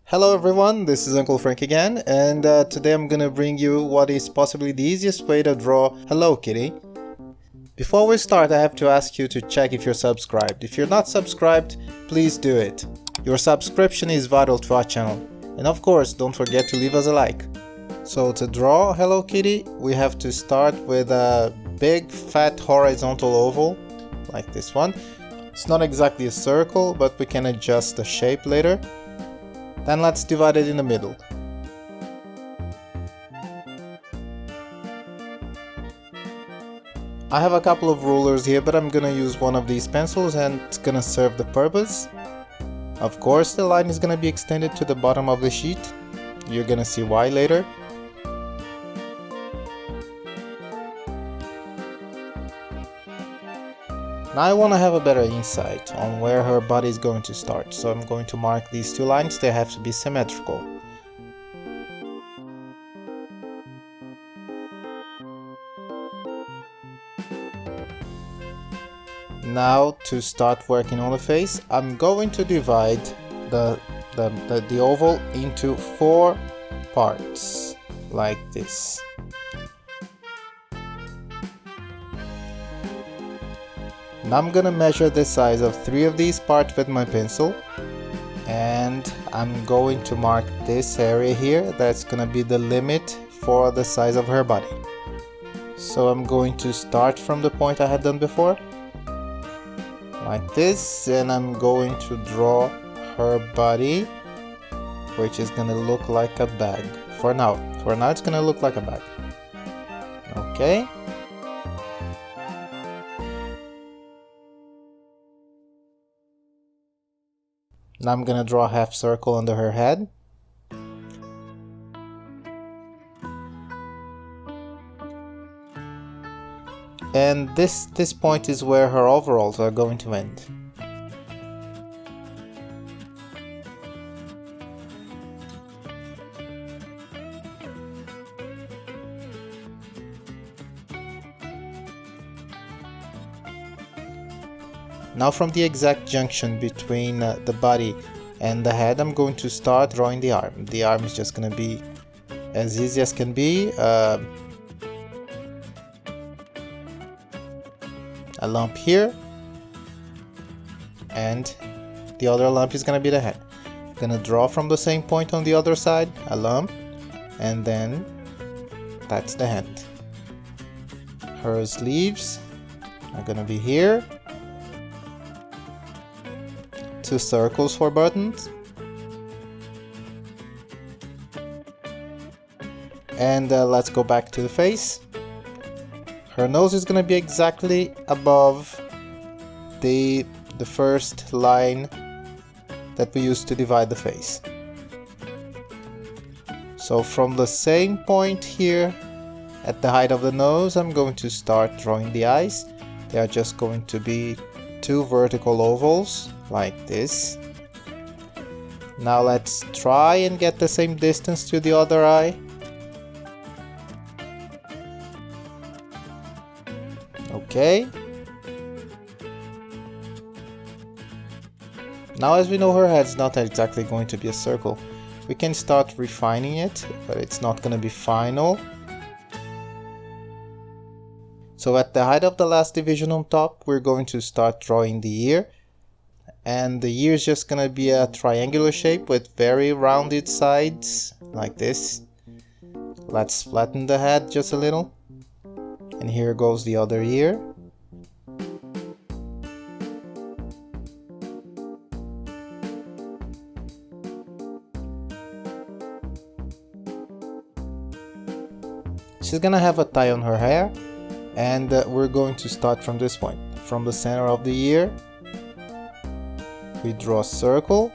Hello everyone, this is Uncle Frank again, and today I'm gonna bring you what is possibly the easiest way to draw Hello Kitty. Before we start, I have to ask you to check if you're subscribed. If you're not subscribed, please do it. Your subscription is vital to our channel. And of course, don't forget to leave us a like. So to draw Hello Kitty, we have to start with a big fat horizontal oval, like this one. It's not exactly a circle, but we can adjust the shape later. Then let's divide it in the middle. I have a couple of rulers here, but I'm gonna use one of these pencils and it's gonna serve the purpose. Of course, the line is gonna be extended to the bottom of the sheet. You're gonna see why later. Now I want to have a better insight on where her body is going to start, so I'm going to mark these two lines. They have to be symmetrical. Now to start working on the face, I'm going to divide the oval into 4 parts, like this. Now I'm gonna measure the size of 3 of these parts with my pencil, and I'm going to mark this area here. That's gonna be the limit for the size of her body. So I'm going to start from the point I had done before, like this, and I'm going to draw her body, which is gonna look like a bag. For now it's gonna look like a bag. Okay. Now I'm gonna draw a half circle under her head. And this point is where her overalls are going to end. Now from the exact junction between the body and the head, I'm going to start drawing the arm. The arm is just going to be as easy as can be. A lump here, and the other lump is going to be the head. I'm going to draw from the same point on the other side, a lump, and then that's the hand. Her sleeves are going to be here. 2 circles for buttons, and let's go back to the face. Her nose is going to be exactly above the first line that we used to divide the face. So from the same point here at the height of the nose, I'm going to start drawing the eyes. They are just going to be 2 vertical ovals like this. Now let's try and get the same distance to the other eye. Okay. Now, as we know, her head's not exactly going to be a circle. We can start refining it, but it's not going to be final. So at the height of the last division on top, we're going to start drawing the ear. And the ear is just going to be a triangular shape with very rounded sides, like this. Let's flatten the head just a little. And here goes the other ear. She's gonna have a tie on her hair, and we're going to start from this point. From the center of the ear, we draw a circle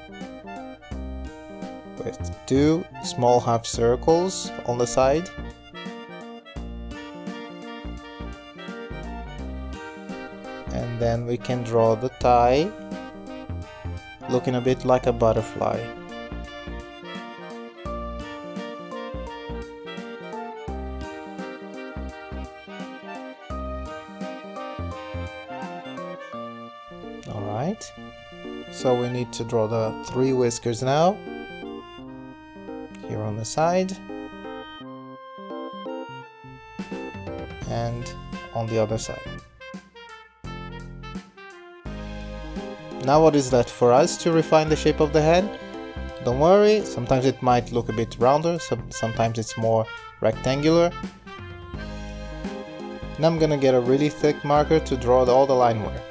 with 2 small half circles on the side. And then we can draw the tie, looking a bit like a butterfly. Alright, so we need to draw the 3 whiskers now, here on the side, and on the other side. Now what is left for us to refine the shape of the head? Don't worry, sometimes it might look a bit rounder, sometimes it's more rectangular. Now I'm gonna get a really thick marker to draw all the line work.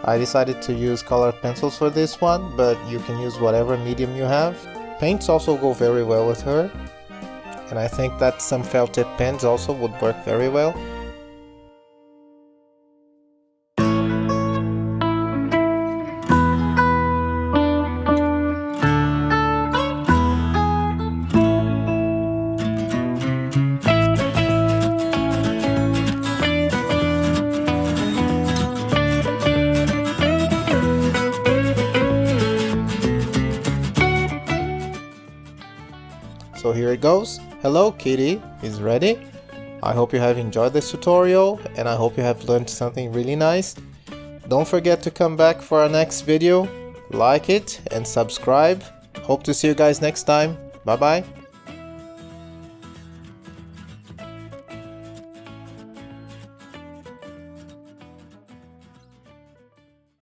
I decided to use colored pencils for this one, but you can use whatever medium you have. Paints also go very well with her, and I think that some felt tip pens also would work very well. So here it goes. Hello Kitty is ready. I hope you have enjoyed this tutorial and I hope you have learned something really nice. Don't forget to come back for our next video, like it and subscribe. Hope to see you guys next time. Bye bye.